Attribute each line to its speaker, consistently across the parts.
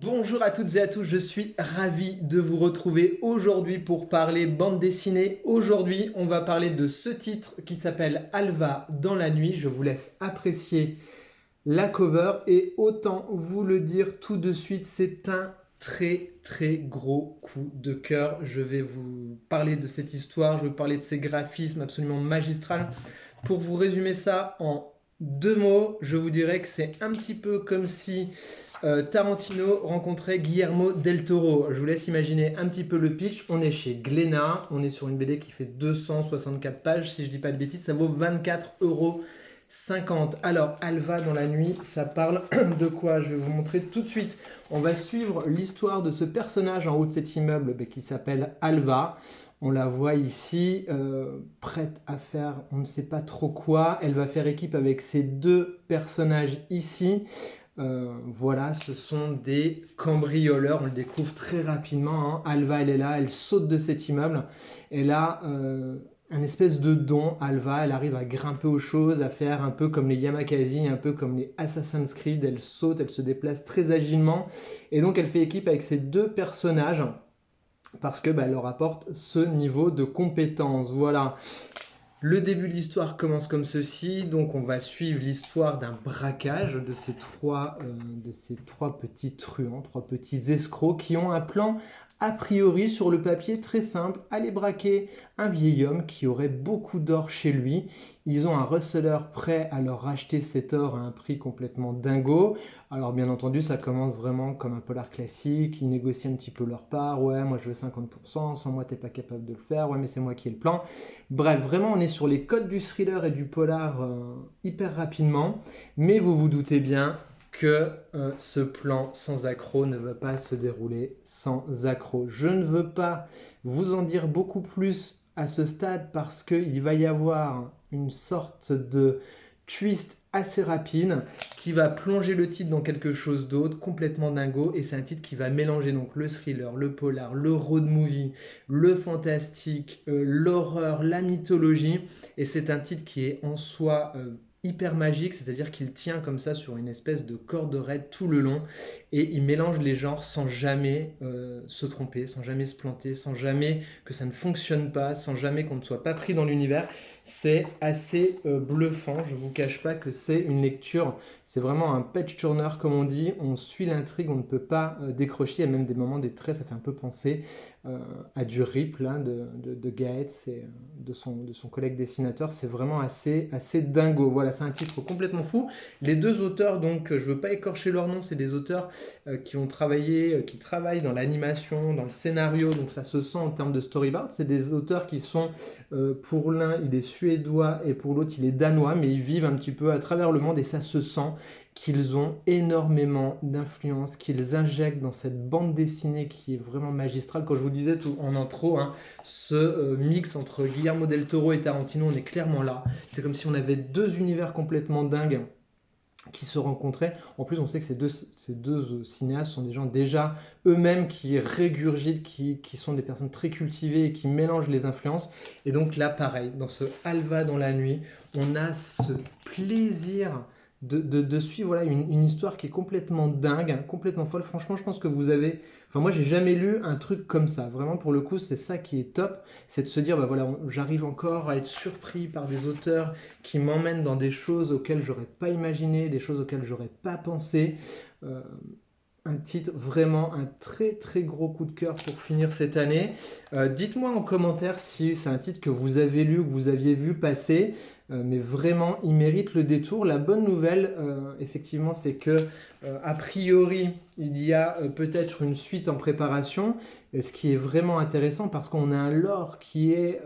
Speaker 1: Bonjour à toutes et à tous, je suis ravi de vous retrouver aujourd'hui pour parler bande dessinée. Aujourd'hui, on va parler de ce titre qui s'appelle Alva dans la nuit. Je vous laisse apprécier la cover et autant vous le dire tout de suite, c'est un très gros coup de cœur. Je vais vous parler de cette histoire, je vais vous parler de ces graphismes absolument magistrales. Pour vous résumer ça en deux mots, je vous dirais que c'est un petit peu comme si Tarantino rencontrait Guillermo del Toro. Je vous laisse imaginer un petit peu le pitch. On est chez Glénat, on est sur une BD qui fait 264 pages, si je dis pas de bêtises, ça vaut 24,50 €. Alors, Alva dans la nuit, ça parle de quoi? Je vais vous montrer tout de suite. On va suivre l'histoire de ce personnage en haut de cet immeuble qui s'appelle Alva. On la voit ici, prête à faire on ne sait pas trop quoi. Elle va faire équipe avec ces deux personnages ici. Voilà, ce sont des cambrioleurs, on le découvre très rapidement, hein. Alva, elle est là, elle saute de cet immeuble. Elle a un espèce de don, Alva, elle arrive à grimper aux choses, à faire un peu comme les Yamakasi, un peu comme les Assassin's Creed. Elle saute, elle se déplace très agilement. Et donc, elle fait équipe avec ces deux personnages parce que elle leur apporte ce niveau de compétence. Voilà. Le début de l'histoire commence comme ceci, donc on va suivre l'histoire d'un braquage de ces trois petits truands, trois petits escrocs qui ont un plan a priori sur le papier très simple, aller braquer un vieil homme qui aurait beaucoup d'or chez lui. Ils ont un receleur prêt à leur racheter cet or à un prix complètement dingo. Alors bien entendu, ça commence vraiment comme un polar classique, ils négocient un petit peu leur part, ouais moi je veux 50%, sans moi t'es pas capable de le faire, ouais mais c'est moi qui ai le plan. Bref, vraiment on est sur les codes du thriller et du polar hyper rapidement, mais vous vous doutez bien que ce plan sans accroc ne va pas se dérouler sans accroc. Je ne veux pas vous en dire beaucoup plus à ce stade parce qu'il va y avoir une sorte de twist assez rapide qui va plonger le titre dans quelque chose d'autre, complètement dingo, et c'est un titre qui va mélanger donc le thriller, le polar, le road movie, le fantastique, l'horreur, la mythologie, et c'est un titre qui est en soi hyper magique, c'est-à-dire qu'il tient comme ça sur une espèce de corde raide tout le long, et il mélange les genres sans jamais se tromper, sans jamais se planter, sans jamais que ça ne fonctionne pas, sans jamais qu'on ne soit pas pris dans l'univers. C'est assez bluffant, je ne vous cache pas que c'est une lecture, c'est vraiment un page turner comme on dit, on suit l'intrigue, on ne peut pas décrocher, il y a même des moments, des traits, ça fait un peu penser à du Rip là, de Gaetz et de son collègue dessinateur, c'est vraiment assez dingo. Voilà, c'est un titre complètement fou. Les deux auteurs, donc je ne veux pas écorcher leur nom, c'est des auteurs qui ont travaillé, qui travaillent dans l'animation, dans le scénario, donc ça se sent en termes de storyboard. C'est des auteurs qui sont, pour l'un, il est suédois et pour l'autre, il est danois, mais ils vivent un petit peu à travers le monde et ça se sent qu'ils ont énormément d'influence, qu'ils injectent dans cette bande dessinée qui est vraiment magistrale. Quand je vous disais tout en intro, hein, ce mix entre Guillermo del Toro et Tarantino, on est clairement là. C'est comme si on avait deux univers complètement dingues qui se rencontraient. En plus, on sait que ces deux cinéastes sont des gens déjà eux-mêmes qui régurgitent, qui sont des personnes très cultivées et qui mélangent les influences. Et donc là, pareil, dans ce Alva dans la nuit, on a ce plaisir de suivre voilà, une histoire qui est complètement dingue, hein, complètement folle. Franchement, je pense que vous avez... Enfin, moi, j'ai jamais lu un truc comme ça. Vraiment, pour le coup, c'est ça qui est top. C'est de se dire, bah voilà, j'arrive encore à être surpris par des auteurs qui m'emmènent dans des choses auxquelles j'aurais pas imaginé, des choses auxquelles j'aurais pas pensé. Euh, un titre, vraiment un très gros coup de cœur pour finir cette année. Dites-moi en commentaire si c'est un titre que vous avez lu, que vous aviez vu passer, mais vraiment il mérite le détour. La bonne nouvelle, effectivement, c'est que a priori il y a peut-être une suite en préparation, ce qui est vraiment intéressant parce qu'on a un lore qui est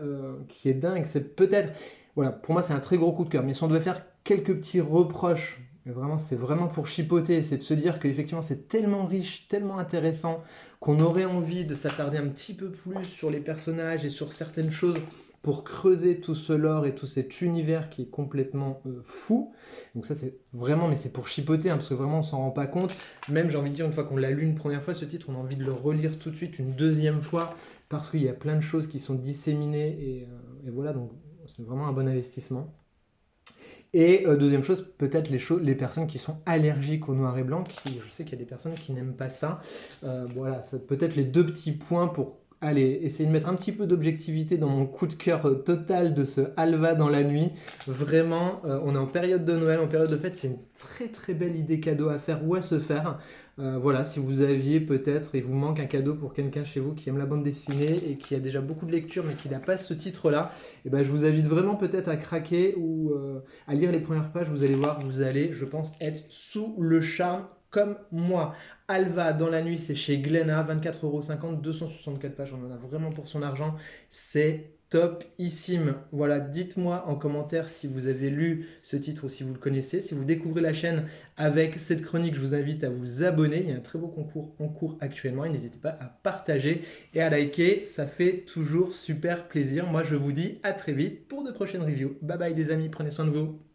Speaker 1: dingue. C'est peut-être, voilà, pour moi c'est un très gros coup de cœur. Mais si on devait faire quelques petits reproches, mais vraiment, c'est vraiment pour chipoter, c'est de se dire qu'effectivement c'est tellement riche, tellement intéressant, qu'on aurait envie de s'attarder un petit peu plus sur les personnages et sur certaines choses pour creuser tout ce lore et tout cet univers qui est complètement fou. Donc ça c'est vraiment, mais c'est pour chipoter, hein, parce que vraiment on s'en rend pas compte. Même j'ai envie de dire, une fois qu'on l'a lu une première fois, ce titre, on a envie de le relire tout de suite une deuxième fois, parce qu'il y a plein de choses qui sont disséminées, et voilà, donc c'est vraiment un bon investissement. Et deuxième chose, peut-être les personnes qui sont allergiques au noir et blanc, je sais qu'il y a des personnes qui n'aiment pas ça. Voilà, ça peut-être les deux petits points pour aller essayer de mettre un petit peu d'objectivité dans mon coup de cœur total de ce Alva dans la nuit. Vraiment, on est en période de Noël, en période de fête, c'est une très très belle idée cadeau à faire ou à se faire. Voilà, si vous aviez peut-être, il vous manque un cadeau pour quelqu'un chez vous qui aime la bande dessinée et qui a déjà beaucoup de lecture mais qui n'a pas ce titre-là, et ben, je vous invite vraiment peut-être à craquer ou à lire les premières pages. Vous allez voir, vous allez, je pense, être sous le charme comme moi. Alva dans la nuit, c'est chez Glénat, 24,50 €, 264 pages, on en a vraiment pour son argent. C'est topissime. Voilà, dites-moi en commentaire si vous avez lu ce titre ou si vous le connaissez. Si vous découvrez la chaîne avec cette chronique, je vous invite à vous abonner. Il y a un très beau concours en cours actuellement. Et n'hésitez pas à partager et à liker. Ça fait toujours super plaisir. Moi, je vous dis à très vite pour de prochaines reviews. Bye bye les amis, prenez soin de vous.